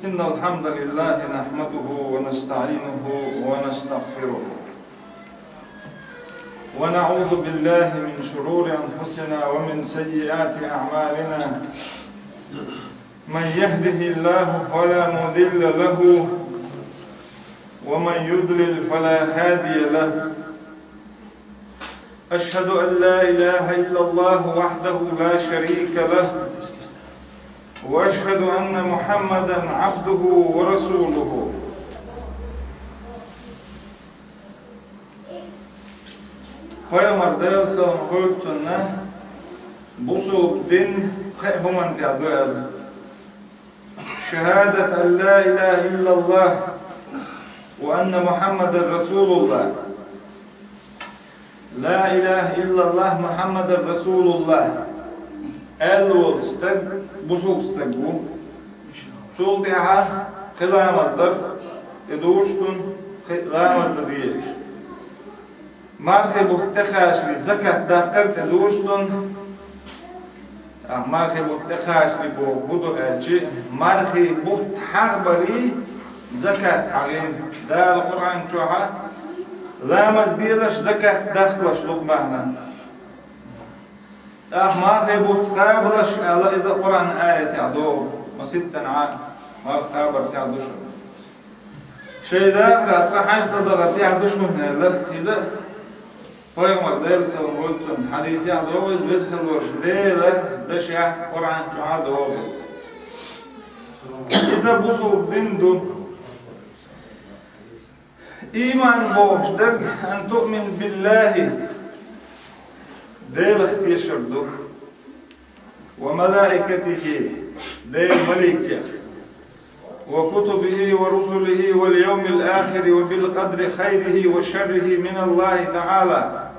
إن الحمد لله نحمده ونستعينه ونستغفره ونعوذ بالله من شرور أنفسنا ومن سيئات أعمالنا من يهده الله فلا مضل له ومن يضلل فلا هادي له أشهد أن لا إله إلا الله وحده لا شريك له وأشهد أن محمدًا عبده ورسوله Peygamber deyilsen höltünne busulup din human diyaduel şehadet en la ilahe illallah ve enne Muhammeden Resulullah la ilahe illallah Muhammeden Resulullah el steg busul steg bu sul diha kılamaddır eduştun kılamaddır diye مرخي بوتخاش لزكاة داخل تدوشتون مرخي بوتخاش لبوكودو أجي مرخي بوتحربلي زكاة عليم دا القرآن شوها لا مزديلش زكاة داخلش لقبانا مرخي بوتقابلش على إذا القرآن آية تعدو وستن عام مرخ قابر تعدوشون شيء داخل أصلا حاجة تضغط تعدوشون إذا Peygamber deyilsen olsun hadisi doğru bizden var değil de şey Kur'an çoğu doğru. İza bu sol dindu iman boşdur en tu'min billahi değil ihtiyardu ve melaiketihi değil melike وكتبه ورسله واليوم الآخر وبالقدر خيره وشره من الله تعالى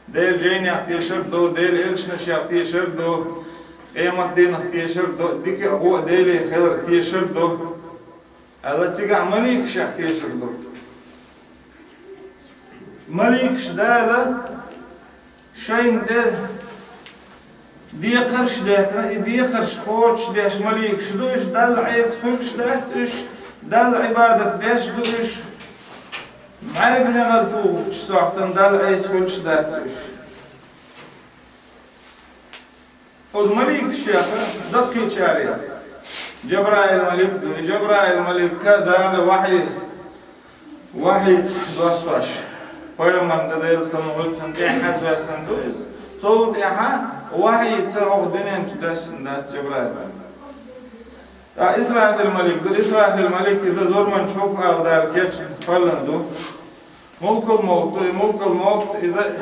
ديل جين يحتيشردو ديل إلشنش يحتيشردو قيمة دين يحتيشردو ديك هو ديل خير يحتيشردو هذا تيجع مليكش يحتيشردو مليكش دالا شين ديل ديقرش داتنا ديقرش خوش داش مليك شدوش دل عيس خلش داستش دل عبادة داش دوش معرف نمرتو شسوعتن دل عيس خلش داستش خود مليك الشيخة دقي شاريا جبرائيل مليك دوي جبرائيل مليك كدال وحي دوسواش ويومن ديل سنوغلتن احد دوسن دويس صول احا وحي يتصرف دنيا تدرسن جبرائيل إسرائيل الملك دو إسرائيل الملك إذا زور من شوف على ذلك فلندو ملك الموت إذا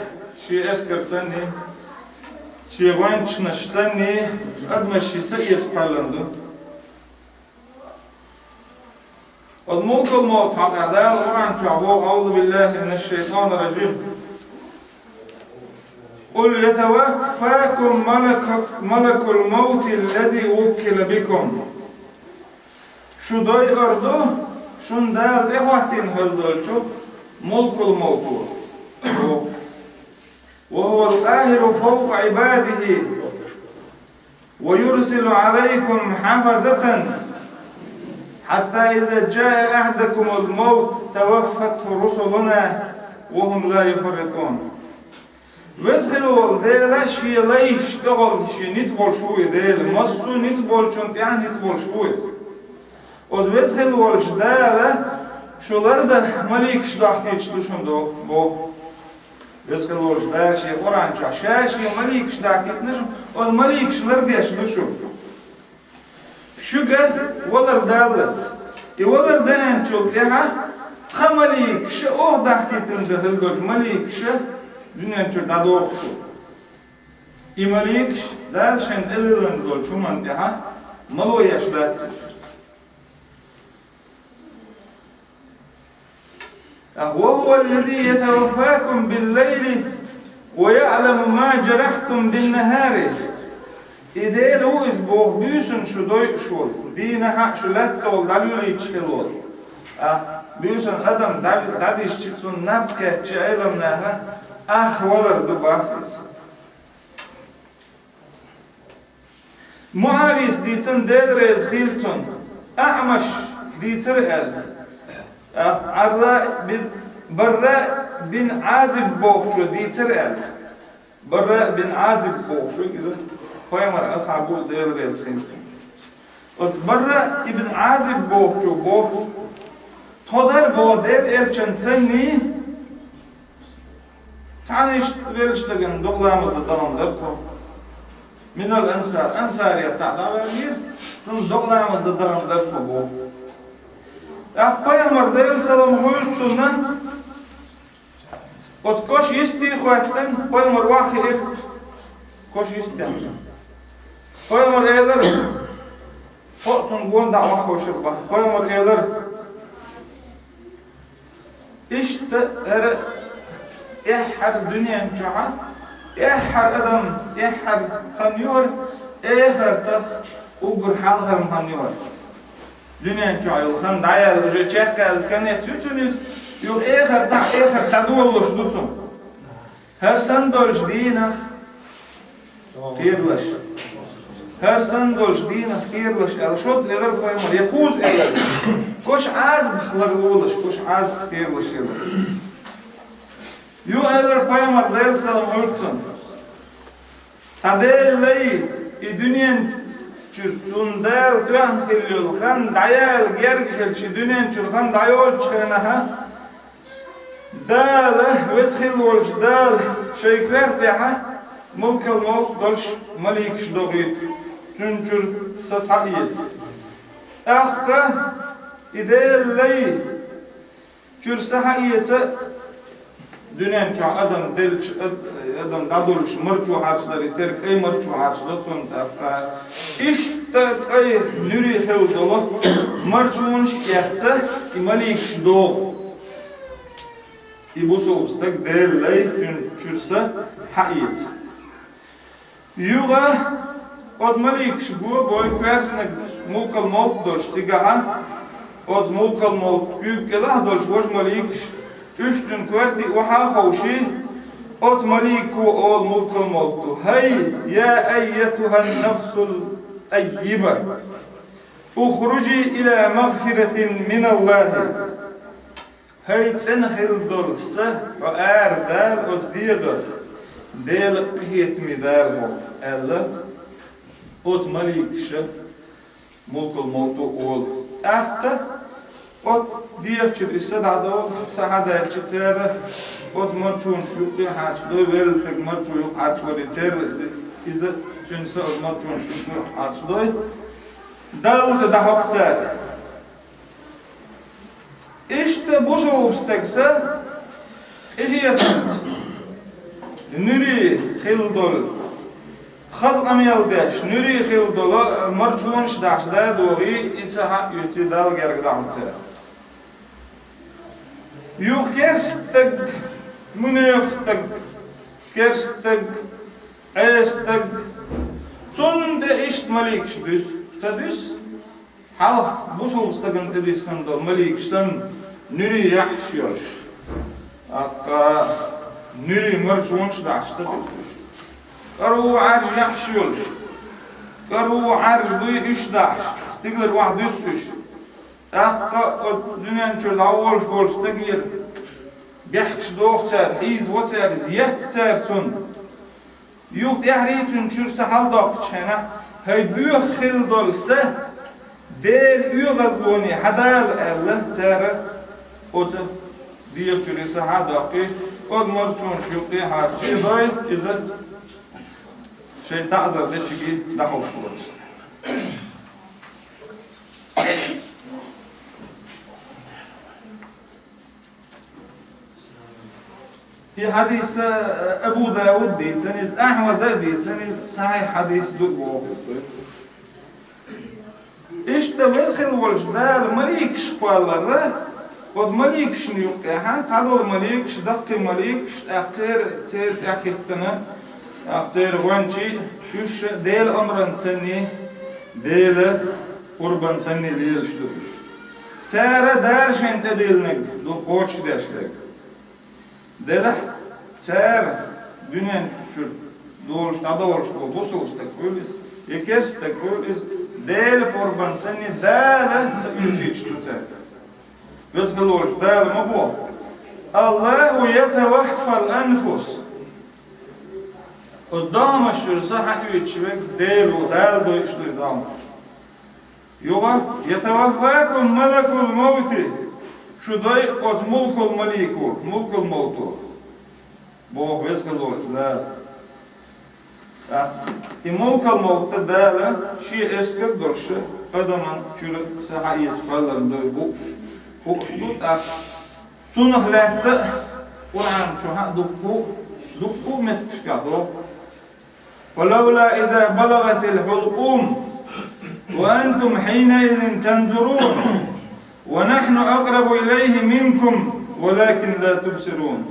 شيء أسكر سني شيء وانش نشتني أدم شيء سيء فلندو والملك الموت حق هذا القرآن تعبوه أعوذ بالله من الشيطان الرجيم قل يتوفاكم ملك الموت الذي وكل بكم شو دوي أردو شون دال ده وقتين هلدلشو ملك الموت وهو القاهر فوق عباده ويرسل عليكم حفظة حتى إذا جاء أحدكم الموت توفته رسلنا وهم لا يفرطون وسخلوا ديلا شيء لا يشتغل شيء نتبول شوي ديل مصو نتبول شنت يعني نتبول شوي وسخلوا الجدالة شو لرده مليك شداح كيتشلو شندو بو وسخلوا الجدالة شيء قرآن شاش شيء مليك شداح كيتنشو والمليك شلرده يشلو شو قد ولر دالت يولر دان شلتها خمليك شو أوه كيتن دهلدوج مليك شو Dünya çocukları okudu. İmalik der şentellerin dol çuman deha malo yaşlatır. وهو الذي يتوفاكم بالليل ويعلم ما جرحتم بالنهار. İde o izboh büyüsün şu doy şu dine hak şu lette ol dalıyor içelo. Büyüsün adam dadiş çıksın napke çaylam naha. ولر دباخز معاويس ديتن دير ريز خيلتون أعمش دي ترقل براء بن عازب بوخشو دي ترقل براء بن عازب بوخشو كذا فيمر أصحابه ديل غير براء ابن عازب بوخشو بوخ تقدر بوديل إلشان سني تعانيش تبلشتغن دغلامز ددرن درتو من الأنصار أنصار يتعدى وغير تون دغلامز ددرن درتو بو أخبايا مرديل سلام خويل تونا وتكوش يستي خواتن بايا مرواخي إير كوش يستي بايا مر إيلر فوقتون قون دعوة خوشبه بايا مر إيلر إشت هر إحر دنيا جوعا إحر أدم إحر خنيور إخر تخ وقر حال خرم خنيور دنيا جوعا يلخن دعيا لجي تشيخ الكنية تيتونيز يو إخر تدولش دوتون هر سندولش دينخ كيرلش هر سندولش دينخ كيرلش الشوط إلر كويمر يقوز إلر كوش عاز بخلقلولش كوش عاز كيرلش إلر يو إلر كويمر ديل سلام هرتون تديل لي الدنيا چون دل توان خيلول خان دايل غير خيلش دنيا چون خان دايول چخنها دال وسخيلولش دال شيكلر فيها ملك الملك دلش مليك شدوغيت تنجر سسعيد أخا إدال لي چور سحيت دنيا چون أدم دلش أدم دادولش مرچو حرشداري ترك أي مرچو حرشدار أخا إشتك أي نوري خيلدولو مرچونش يحتى مليك شدوغ يبوسو بستك دال لي تنجر سحيت يوغا od malik şbu boy kversnek mulkal malt doş sigaha od mulkal malt büyük gelah doş boş malik üçtün kverti oha hoşi od malik ol mulkal maltu hey ya eyyatuhan nafsul tayyiba ukhruji ila maghfiratin min Allah hey tsenkhil dolsa o erdal osdiğir del hiyetmi der bu elle ot malik şe mulkul multu ol ahta ot diyerçi istedado sahada çiter ot marçun şuqi haç dovel tek marçu yok haç voliter ize çünse ot marçun şuqi haç doy dal da hafsar işte bu solubstekse ihiyatın nuri khildol خز أميال داش نوري خيل دولا مرجون شداش دا دوغي إسها يتدال جرق دعمته يوخ كرستق منيختق كرستق عيستق تون دا إشت مليك شدوس تدوس حال بوصل استقن تديستن دول مليك شتن نوري يحشيوش أقا نوري مرجون شداش تدوس كارو عرج يحشيولش كارو عرج دوي إشداش تقدر واحد يسوش أخا الدنيا نشوف دعوالش بولش تقير بيحكش دوخ تار حيز وتار زيت تار تون يوق يحريتون شور سحل دوخ تشينا هاي بيوخ خيل دولسة ديل يوغز بوني حدال أله تار اوت ديوخ شوري سحل دوخي od مرچون شوقي حارشي دوي إذا شيء تعذر ده شيء ده خوشلوس في حديث أبو داود دي تنيز أحمد دي تنيز صحيح حديث دو إيش تمسخل والجدال مليك شقوالر od مليك شنو يقيها تعالوا مليك شدق مليك أختار تير أخيتنا أختار وانشي يش ديل أمرن سني ديل قربان سني ليل شلوش ترى دارشين تديلنك دو قوش داشلك دلح ترى دنيا شو دولش تدولش بوسوس تقوليس يكرس تقوليس ديل قربان سني دالة سيجيش تتر يدخلوش دال مبو الله يتوفى الأنفس قدام الشر صح يتشبك ديل ودال دو يشتري دام يوغا يتوفاكم ملك الموت شو دوي قد ملك المليكو ملك الموت بوه يدخلوش دال ملك الموت دال شيء اسكر درشه قدما شرك صح يتفلن دوي بوش بوش دوت تونخ لحظة قرآن شو ها دقو متكشكادو ولولا إذا بلغت الحلقوم وأنتم حينئذ تنظرون ونحن أقرب إليه منكم ولكن لا تبصرون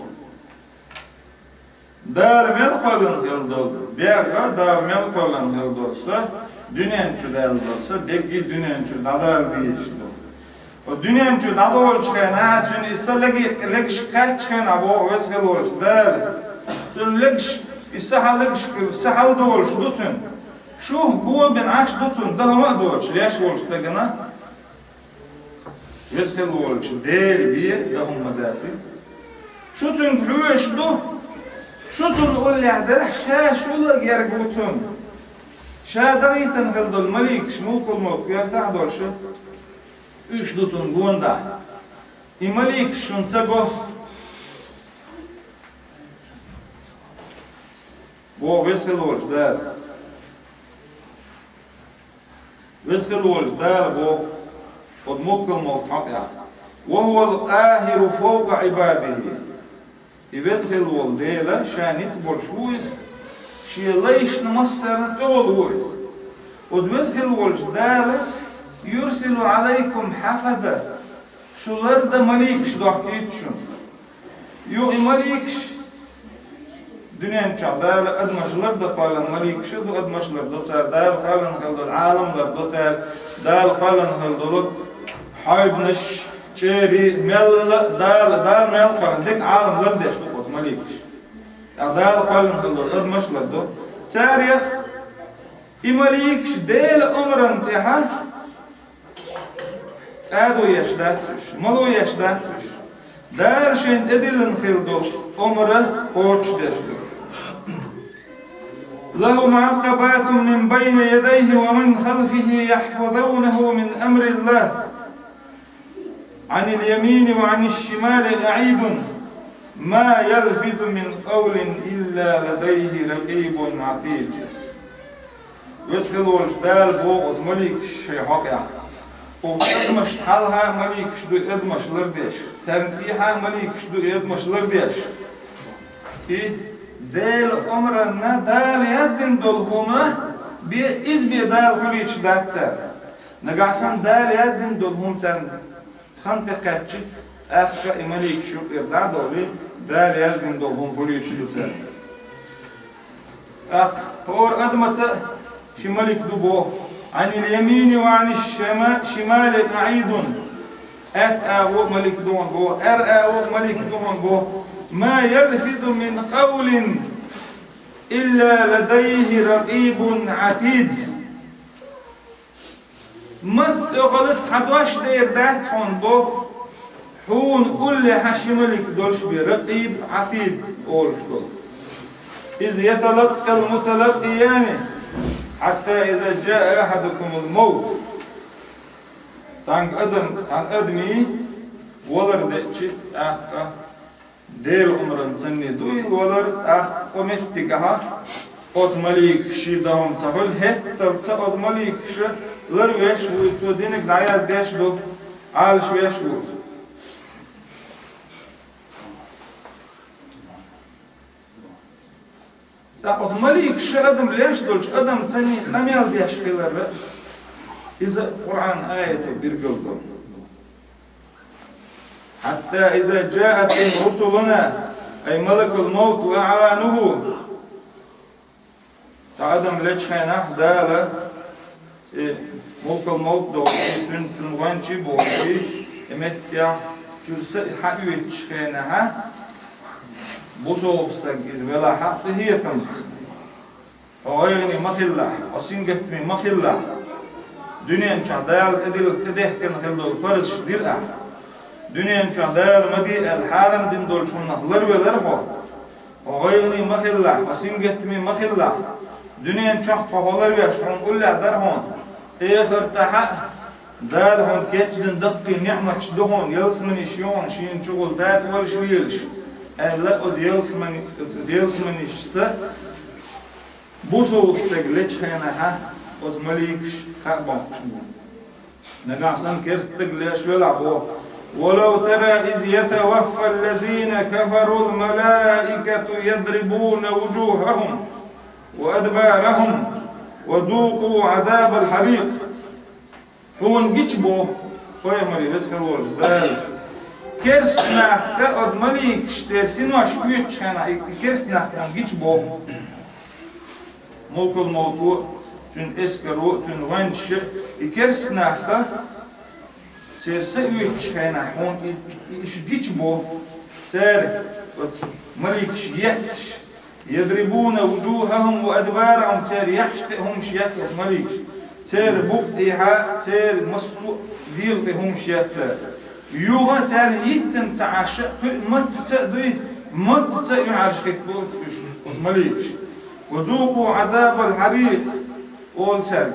دار ملقلن هلدول بيرغا دار ملقلن هلدول سا دünyen çudal olsa degi dünyen çudal diyişti o dünyen çudal olçken ha çünkü istelegi lekş kaçken abo vesgel olç der tün lekş istahalek sahal dolç dutun şu bu ben aç dutun daha dolç leş olç degana vesgel olç der bir daha madati şu tün hüş du şu tün ol yader şaşul gergutun شادريتن هلدو الملك شموك الموت يرتاح دورشو ايش دوتون بوندا الملك شنتقو بو ويسكلوش دار ويسكلوش دار بو قد موك الموت حقها وهو القاهر فوق عباده يويسكلوش ديلا شانيت برشويز شيء ليش نمصر أولوز ودوزكل والجدال يرسل عليكم حفظة شو لرد مليكش ضحكيتشون يو مليكش دنيا مشعدال أدمش لرد قالن مليكش دو أدمش لرد تار دال قالن هلد العالم لرد تار دال قالن هلد حايب نش شيري مل دال مل قالن ديك عالم لردش بقوت مليكش أدال قالن هلد أدمش لرد تاريخ إماليكش ديل أمرن تها أدو يشداتش ملو يشداتش دارشين إدلن خلدو أمره قوش دشدو له معقبات من بين يديه ومن خلفه يحفظونه من أمر الله عن اليمين وعن الشمال أعيد ما يلفظ من قول إلا لديه رقيب عتيد يسخلوش دال بوغز مليك شي حقيا وإدمش حالها مليك شدو إدمش لرديش ترنتيها مليك شدو إدمش لرديش دال أمرنا دال يزدن دولهما بإز بيدال خليش داتسر نقعسان دال يزدن دولهم ترن خانت قاتش أخي مليك شو إرداد دولي دال يزدن دولهم خليش دوتر هور أدمت شي ملك دبو عن اليمين وعن الشمال أعيد أو ملك دون بو أو ملك دون بو ما يلفظ من قول إلا لديه رقيب عتيد ما تغلط حدواش دير داتون بو حون كل حشي ملك دولش برقيب عتيد أولش دول إذ يتلقى المتلقيان حتى إذا جاء أحدكم الموت تانك أدمي ولر ديتشي دير عمرن سني دوي ولر قمتكها قد مليك شي دهم سهل هتل قد مليك شي لر ويش ويتو دينك داياز ديش دو عالش ويش ويت قد مليك شي أدم ليش دولش أدم سني خميال ديش كيلر إذا قرآن آية بيرقلكم حتى إذا جاءت رسلنا أي ملك الموت وأعوانه تعدم ليش خيناه دالة ملك الموت دوشي تنغانشي بوشي إمتيا جرسة حقويتش خيناها بوصوبستك إذ ولا حق هي تمت وغيرني مخلا وسنجتمي مخلا دنيا شعدال إدل تدهكن خلدول فرش درع دنيا شعدال مدي الحرم دين دول شونه لر ولرهو وغيري مخلا وسنجتمي مخلا دنيا شخط هولر وشون قل درهون آخر تحق دالهون كيتشدن دقي نعمة شدهون يلسمن يشيون شين شغل ذات والشويلش لا أز يلسمن يشتا بوصل استقلتش خينها أز مليكش خابون شمون نقعسن كرستقلش ولعبو ولو ترى إذ يتوفى الذين كفروا الملائكة يضربون وجوههم وأدبارهم وذوقوا عذاب الحريق هون جيتبو خويا مري بس خلول دال كرسنا كأد مليك شترسين وشويت شانا كرسنا هون جيتبو ملك الموضوع تون اسكرو تون وانش كرسنا خ ترسويت شانا هون إيش جيتبو سر مليك شياتش يضربون وجوههم وأدبارهم تر يحشتهم شيات مليك تر بقيها تر مصو ديلهم شيات يوغا تر يتم تعشق مت تدوي مت تعرش كتبوت مليك وذوقوا عذاب الحريق أول سر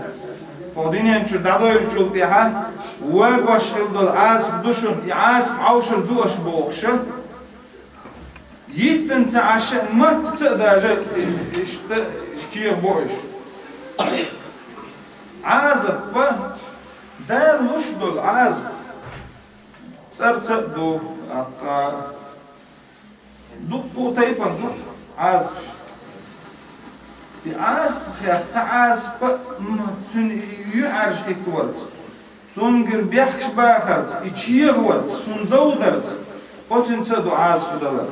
فودينين شو دادويل شو تيها واقوش خلدل عاسب دوشن عاسب عوشر دوش بوخش يتم تعشق مت تداجة اشتير بوش عازب دال وشدل عازب صرصدو أقا دقو تيبان عازب عازب خيار تعازب تون يعرج كتورت تونجر بيحكش باخرت يتشير ورت تون دودرت قطن تدو عازب دلر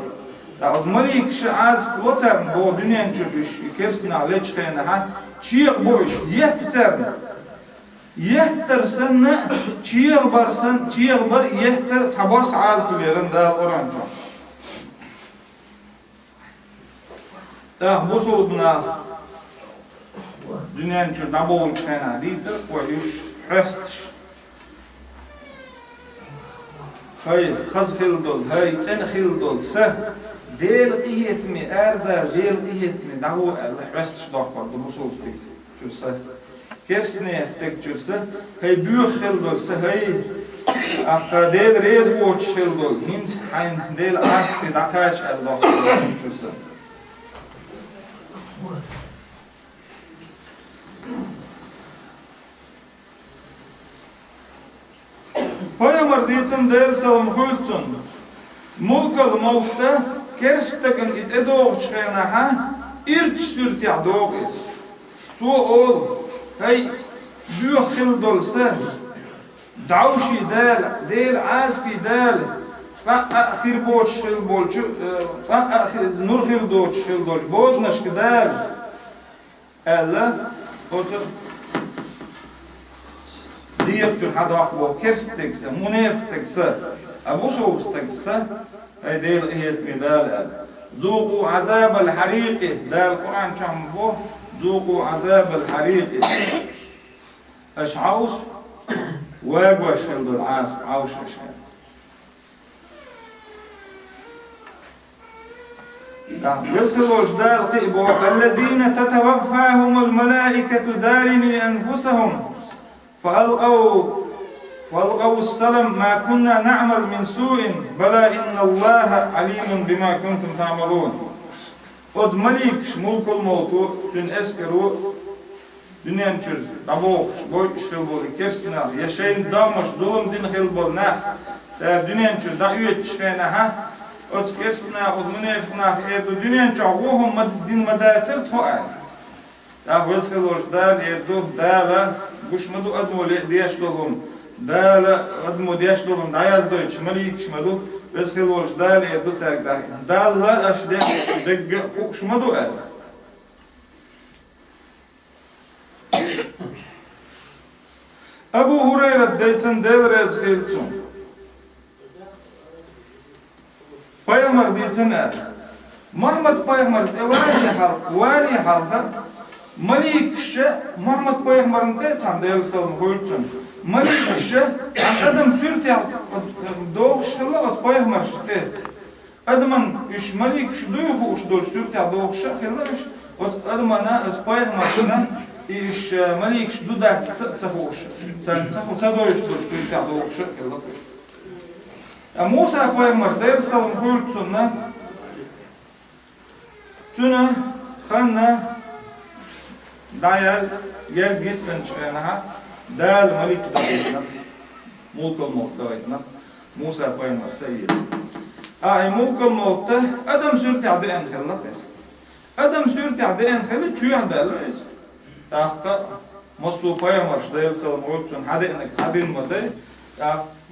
دعوت مليك عازب وترن بو دنيا نشوفش يكرسنا ليش خينها تشير بوش يهترن يهترسن تشير برسن تشير بر يهتر صباس عازب ليرن دال أورانجا بوصلنا دنيا نشوف دبول خينها ديتر ويش حستش هاي خز خلدول هاي تن خلدول سه ديل قيتمي أردا ديل قيتمي دهو الحستش دقر بوصل تيك شو سه كسني اختك شو سه هاي بيو خلدول سه هاي أقديل ريز ووتش خلدول هنس حين ديل عسك دخاش الله شو سه هاي مرديتم ديل سلام خلتون ملك الموتى كرستكن اتدوغ شخينها إرتش سرتع دوغيز تو أول هاي بيو خلدول سه دعوشي ديل عاسبي دال أخير بوش خلبولش نور خلدوش خلدوش بودنش كدال ألا قلت ديفتر حدا أخوة كرستكسة منافتكسة أبو شوستكسة هاي ديل إيت من دال ذوقوا عذاب الحريق دال القرآن شام بوه ذوقوا عذاب الحريق أشعوش واقوش هلدو العاسب عوش أشعر يسخلوش دال قئبوا الذين تتوفاهم الملائكة ظالمي أنفسهم فألقوا السلام ما كنا نعمل من سوء بلى إن الله عليم بما كنتم تعملون قد مليك ملك الموت سن اسكروا دنيا نشر دبوخ بوي شلبول كرسنا يشين دامش ظلم دين خلبولنا سر دنيا نشر دعوة شخينها قد كرسنا قد منافقنا إردو دنيا نشر وهم دين مداسر تخوان يا وسخلوش دال إردو دالا بوش مدو أدمو ديش دولهم دالا أدمو ديش دولهم داياز دويتش مليك شمدو وسخلوش دال إردو سرق دالا أشدق دق شمدو أد أبو هريرة ديتسن ديل رز خيلتون بايمر ديتسن محمد بايمر واني حلقة Malik işte Muhammed Peygamber'in de çandayalı salım koyulsun. Malik işte adam sürtü doğuşla ot Peygamber işte. Adamın üç Malik duygu uç dol sürtü doğuşla helaş ot adamana ot Peygamber'den iş Malik dudat sahoş. Sen sadoyuş dol sürtü doğuşla helaş. Musa Peygamber de salım koyulsun na tuna xanna dayal yer gitsen çıkana dal Malik dayna mulkul mot dayna Musa Peygamber seyyid mulkul motta adam sürtü adı en xella bes adam sürtü adı en xella çüya dalız taqta Musa Peygamber dayal salam olsun hadin moda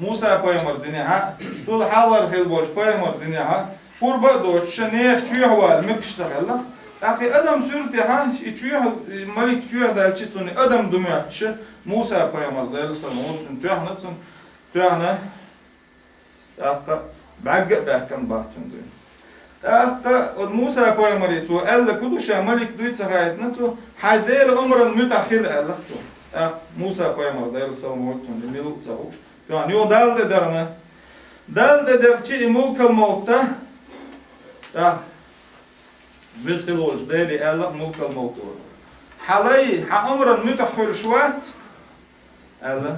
Musa Peygamber dine ha tul halar xel boş Peygamber dine ha Kurba doş şaneh çüya var mekştagalla Aki adam sürtü ha çüya Malik çüya dalçı tuni adam dumyaçı Musa Peygamber dayal salam olsun tüyahna Akka baggan bahtun diyor. Akka Musa Peygamber tu elle kuduşa Malik duyt sarayetna tu hadel umran mütakhil Allah tu. Musa Peygamber dayal salam olsun demilu tsavuş. Yani yo dalde derna. Dalde derçi mulkal mauta. Vizgil olş deli Allah mulkal mauta. Halay ha umran mütakhil şuat. Allah.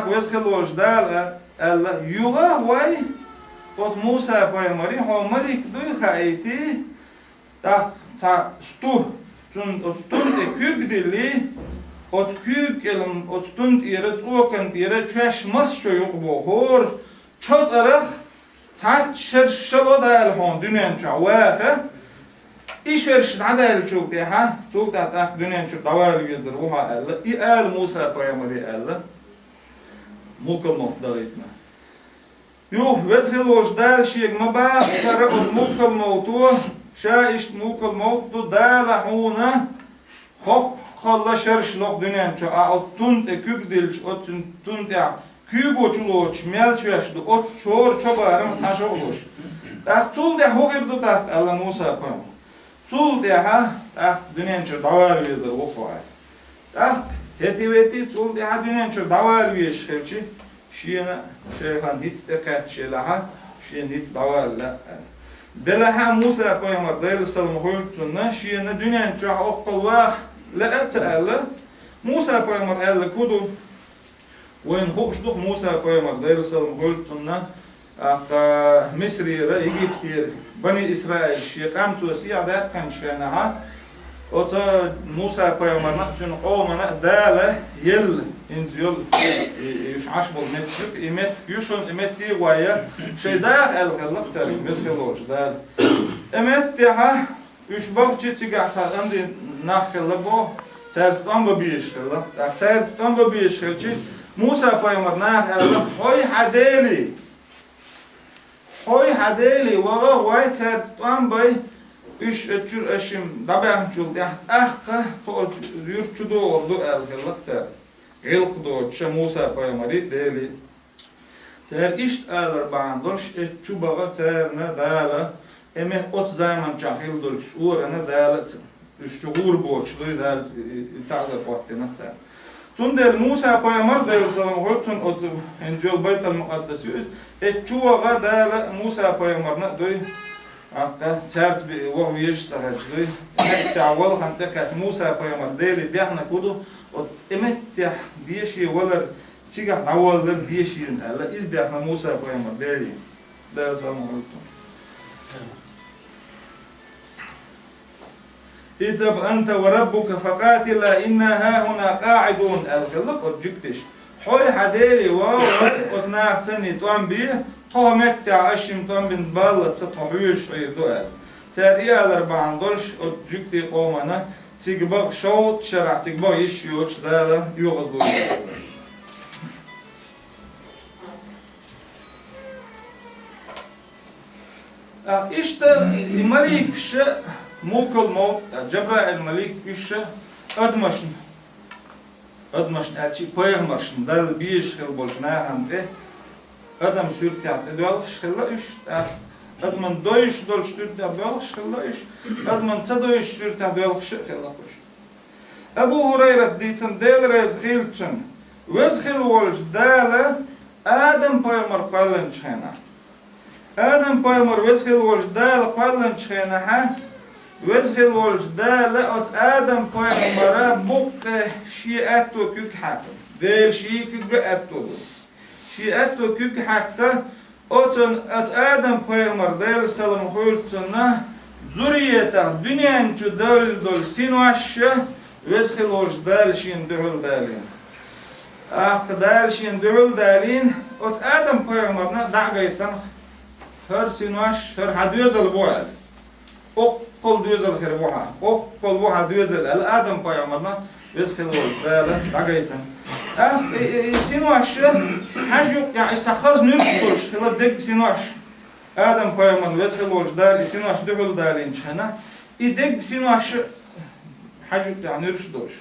Vizgil olş dal Allah yuga vay ot Musa Peygamber ho Malik duy hayti ta stu tun ot kük dili ot kük elim ot tun yere tsokan yere çeşmas çocuk bu hor çözarık saç şerşalo dal hon dünen çavaha işerş nadal çok ha çok da dünen çok davar gezdir o ha Allah el Musa Peygamber Allah mulkul muhtaditna Yuh vezhil olş dal şiğ mabah kara ot mulkul mautu şaişt mulkul mautu dala huna hok kalla şerşlok dünen ço ot tunt kük dilç ot tunt ya kük oçuloç melçeşdi ot çor çobarım saço oloş tul de hogirdu ta Allah Musa pam tul de ha dünen ço davar vedir o koy hetiveti tul de ha dünen ço davar veş hevçi Şiina şeyhan hiç dikkat şeylaha şiin hiç davarla delaha Musa Peygamber dayal salam hoytsunna şiina dünyan çaha oqallah la atala Musa Peygamber elle kudu وين hoşduk Musa Peygamber dayal salam hoytsunna aqa Misri'ye Egipt'ye Bani İsrail şiqam tusiya kan şkanaha Ota Musa Peygamber tün qawmana dala yel inziyol yush ashbol metşük imet yushun imet di waya şeyda el khalq salim meskeloş dal imet diha yush bagçı tigata andi nakhla bo terstan bo biish khalq terstan bo biish khalq Musa Peygamber nah hoy hadeli wa way terstan boy üç ötür eşim dabah çuldu ahqa to yurtçudu oldu elgillikter gilqdo çe Musa Peygamberi deli ter iş alır bandoş çubağa terne dala eme ot zaman çahil dol uğrana dala üç çuğur borçlu dal tağda vaktine ter Tundel Musa Peygamber deli salam hotun ot enjol baytal muqaddas yüz çubağa dala Musa Peygamberna doy Akka çert bir o yeş sahacdı. Hatta awal hantakat Musa Peygamber deli dehna kudu o emettah diye şey walar çiga awallar diye şeyin Allah izdehna Musa Peygamber deli. Deli zaman oldu. İzab anta ve rabbuka faqatila inna ha huna qa'idun al-ghallaq objectish. Hoy hadeli wa osna seni tuan bi Tohmet ya aşım tam bin ballatsa tohuyuş ayırdı. Teriyalar bandolş o cükti olmana tigbak şoğut şerah tigbak iş yoğuç dağla yoğuz bu. İşte Malik şe mulkul maut Cebrail Malik işe admaşın elçi Peygamber'in dal bir iş kıl bolşuna hamde Adam sürtüyatı doğal şıkılla iş, adamın doyuş dol sürtüyatı doğal şıkılla iş, adamın sa doyuş sürtüyatı doğal şıkılla iş. Ebu Hureyre diysin del rezhiltün. Vezhil volj dale Adam peygamber qalın çıhena. Adam peygamber vezhil volj dale qalın çıhena ha. Vezhil volj dale at Adam peygambere buqte şi'atu kük hakkı. Del şi'i kük ettu. Şi'atu kük hakkı. Otun at Adam peygamber del salam hultuna zuriyete dünyanın çu dol sinvaşı vezhil volj dale şi'in duhul dalin. Aqdal şin duhul dalin ot Adam peygamberine da'gaytan her sinvaş her hadiyazal boğal. Oqqol diyazal khirbuha. Oqqol buha diyazal al Adam peygamberine vezhil volj dale da'gaytan. Sinvaş hajuk ya istakhaz nürtuş kıla dek sinvaş. Adam peygamber vezhil volj dale sinvaş duhul dalin çana. İdek sinvaş hajuk ya nürtuş.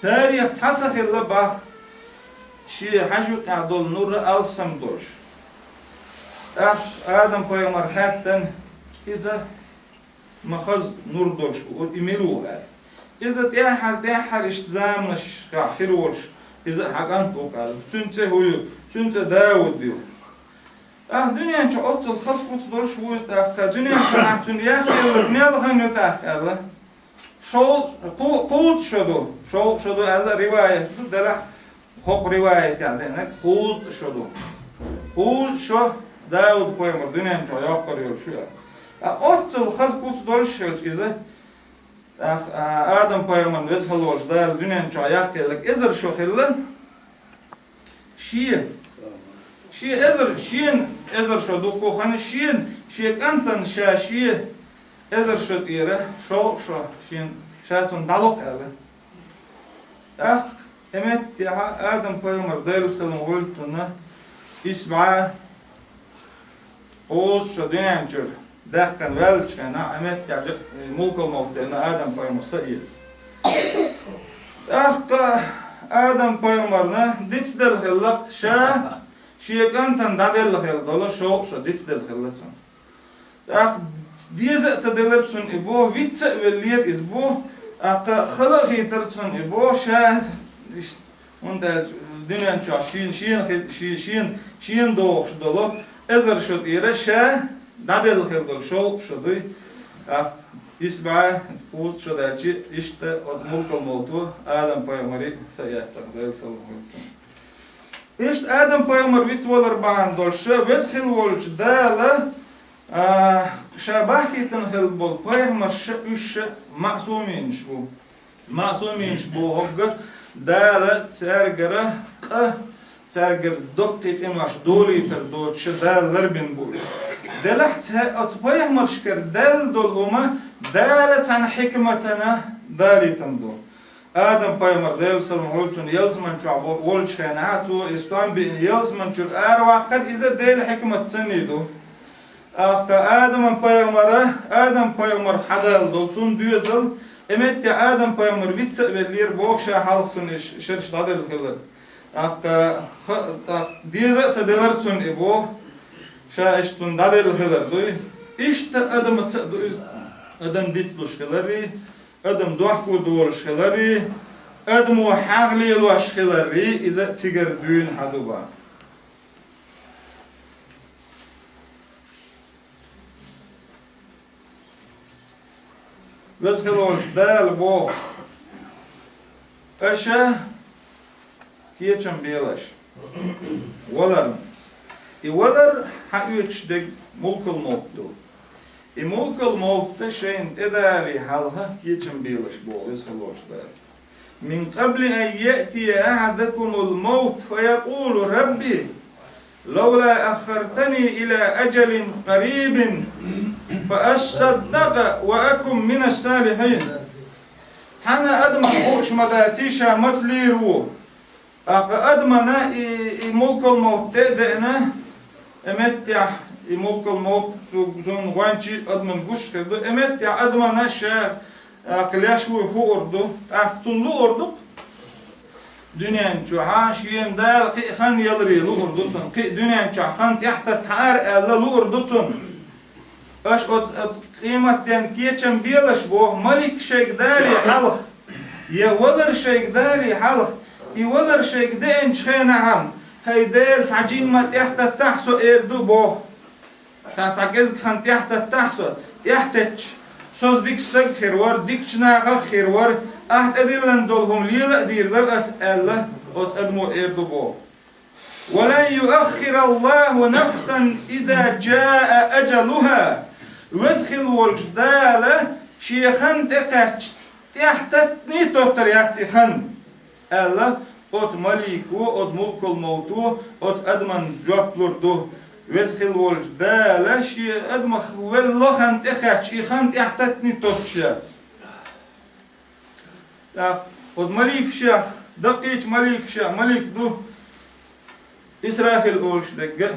تاريخ تحسخ الله باه شيء حجوك عدول نور ألسم دوش آدم پیغمبر حتن إذا مخز نور دوش وإملوها إذا تيحر اشتزامش كاحروش إذا حقان توقال سنته هو سنته داود بيو دنيا انشو أطل خص قوت دوش ويتاقا دنيا انشو أحتن يحكي نيالخان يتاقا شول قود شدو الله رواية دلح حق رواية يعني قود شدو قود شو داود پیغمبر دنیا چه یاقریل شو اتل خاص قوت دارش إذا آدم پیغمبر وزهل ولش دال دنیا چه یاقریل إذا شو خلن شيء إذا شو دو خان شيء كنتن شيء إذا شو تيره شو شين شاتون دالوك على إمت يا آدم پیغمبر دایر سلام ولتونه إسبعة قوس شو دنيا مجر دهكن ولش كنا إمت يا ملك الموت إن آدم پیغمبر سعيد آدم پیغمبرنا ديت دل خلق شيء كان دادل خلق دولا شو ديت دل خلقتون Diese تدلرتون إبوه ويت ولير إسبوه خلق هيترتون إبوه شاه und دنيا شين دوش دولو إزر شد إيره شاه دادل خلق شو شدوي إسبعة قوت شد أجي إشت ملك الموتو آدم پیغمبری سيات تقدر سلام إشت آدم پیغمبر ويت ولر بان دولشه وزخل ولج داله شباهي تنهل بول پیغمبر شش معصومين شبو هوج داله ترجر دقيق إنواش دولي تردود شدال لربين بول دلحت أت پیغمبر شكر دال دول هما دالة عن حكمتنا دالي تندو آدم پیغمبر دال سلام ولتون يلزمن شعبو ولشيناتو إسلام بين يلزمن شر أرواح قد إذا دال حكمة تنيدو آدم پیغمبر حدال دولتون دوزل إمت آدم پیغمبر ويت ولير بوخشا حالسون شرش دادل خلر ديزا تدلرتون إبو شاشتون دادل خلر دوي إشت آدم تدوز آدم ديت دوش خلري آدم دوحكو دورش خلري آدم وحاغلي الوش خلري إذا تيجر دون حدوبا وزخلونش دال بو أشا كيتشم بيلاش ولر ولر حيوتش دق ملك الموت دو ملك الموت شين تداري حالها كيتشم بيلاش بو وزخلونش دال من قبل أن يأتي أحدكم الموت فيقول ربي لولا أخرتني إلى أجل قريب فأصدق وأكن من الصالحين. تانا أدم خوش مداتيشا مثليرو. أدمنا ملك الموت دنا أمتع ملك الموت زون وانشي أدمن قش كده أمتع أدمنا شاف قليش هو أردو أختون لو أردو دنيا شوحاشين دال خان يلري لو أردو دنيا شوحان تحت تعار ألا لو أردو أش قيمة تن كيتشم بيلش بو ملك شيك داري حلق يا ولر شيك دالي حلق يولر شيك دين شخينا عم هاي ديل سعجين ما تحت التحسو إردو بو سعجز خان تحت التحسو يحتج سوز ديك ستك خيرور ديك شناغا خيرور أحد أدلن دولهم ليلا دير در أسأله أت أدمو إردو بو ولن يؤخر الله نفسا إذا جاء أجلها وزخل والجدالة شيخان تقاتش تحتتني توتر يحتي خان ألا أت مليكو أت ملك الموتو أت أدمن جوابلور دو وزخل والجدالة شي أدمخ والله خان تقاتش شيخان تحتتني توتشات أت مليك شيخ دقيق مليك شيخ مليك دو إسرافيل أولش دقة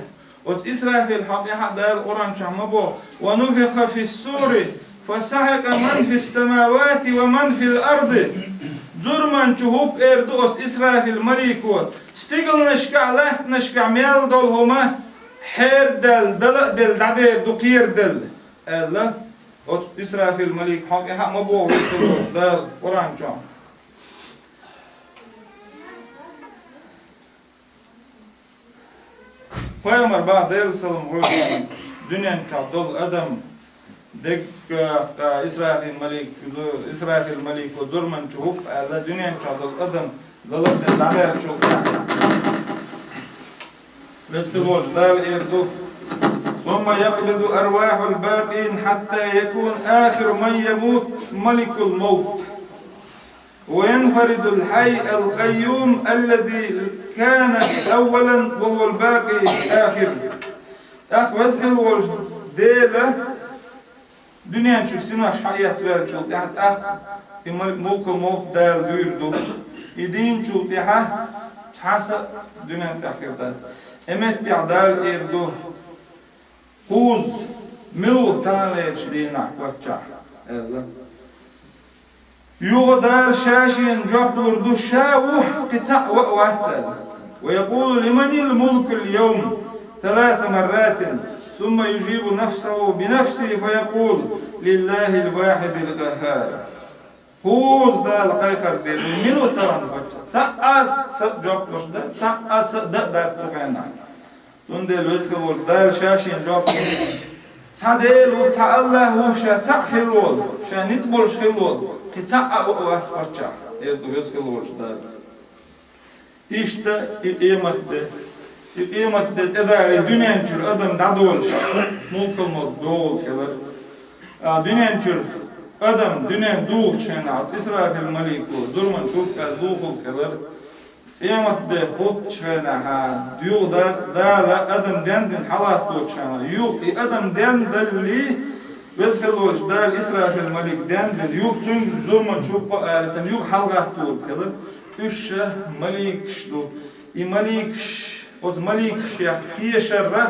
وت إسرافيل حقيقة ده القرآن شعمبو ونفخ في السور فصعق من في السماوات ومن في الأرض زرمان شهوب إردوس إسرافيل مليكو استقل نشكع لحت نشكع ميال دول هما حير دل دل دعدير دقير دل الله وت إسرافيل مليك حقيقة مبو ده القرآن شعم Peygamber بعد سلام قول دنيا كعبدال أدم دك إسرائيل الملك وزرمن شوف على دنيا كعبدال أدم للد الدعاء شوف بس كقول دال إردو ثم يقبض أرواح الباقين حتى يكون آخر من يموت ملك الموت وينفرد الحي القيوم الذي كان أولا وهو الباقي آخر وزخل والديلة دنيا نشوف سناش حياة بالشوط تحت ملك الموت دال بيردو يدين شوط تحسب دنيا تأخير دال امت بيعدال إردو خوز ملو تاليش دينا واتشا يغدر شاشين جبر دو شاوح قطع وأتل ويقول لمن الملك اليوم 3 مرات ثم يجيب نفسه بنفسه فيقول لله الواحد القهار خوز دال قيقر ديل منو تران تأس جبر ده تأس ده تغنى سندل ويسكول دال شاشين جبر تعديل وتعالله وشا تعخلول شا نتبول شخلول قطع وقت واتشا يدو يسكلول شدال إشتا إقيمة تداري دنيا نشر أدم دادولش ملك الملك دول خلر دنيا نشر أدم دنيا دوخ شنعت إسرائيل الملك ظلما شوف دوخ الخلر قيمة ده خط شنعها ديو دالا أدم دندن حالات دوخ شنع يوق أدم دندن لي ويسكلولش دال إسرائيل الملك دندن يوق تنج ظلما شوف تن يوق حلقات دوخ خلر إيش ملك شدو ملك od malik šeh kiyešerra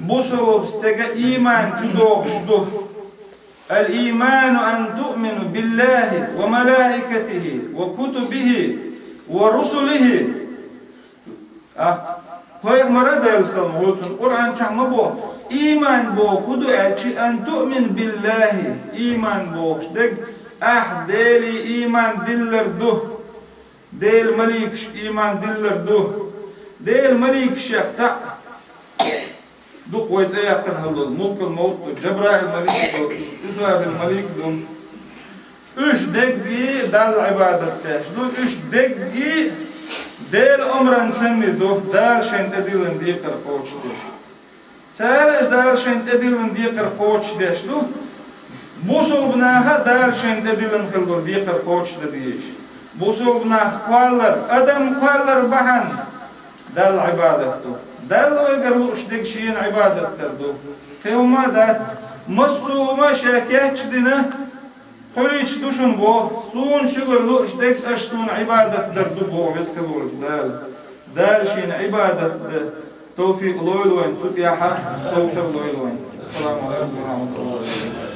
بوصلوا بستجا إيمان جدوغ شدوه الإيمان أن تؤمن بالله وملائكته وكتبه ورسله هاي مرة يلسلم قلتن القرآن شعم بو إيمان بو كدو أن تؤمن بالله إيمان بو شدق ديلي إيمان دلر دوه ديل مليك إيمان دلر دوه ديل مليك شيخ تاع دوق ويت ايقن هذا الملك الموت جبرائيل الملك إسرائيل الملك دوم اش دقي دال عبادة تاش دو اش دقي ديل أمرا نسمي دو دال شين تديلن ديقر قوش ديش سارش دال شين تديلن ديقر قوش ديش دو بوصل بناها دال شين تديلن خلدو ديقر قوش ديش بوصل بناها قوالر أدم قوالر بحن دال عبادته دال ويقرلو اشتك شيء عبادة تردو خيوما دات مصو ما شاكيتش دينا قوليش دوشن بو سون شغلو اشتك اشسون عبادة تردو بو ويسكلو دال شيء عبادة توفيق لويلوين فتيحة صوت لويلوين السلام عليكم ورحمة الله وبركاته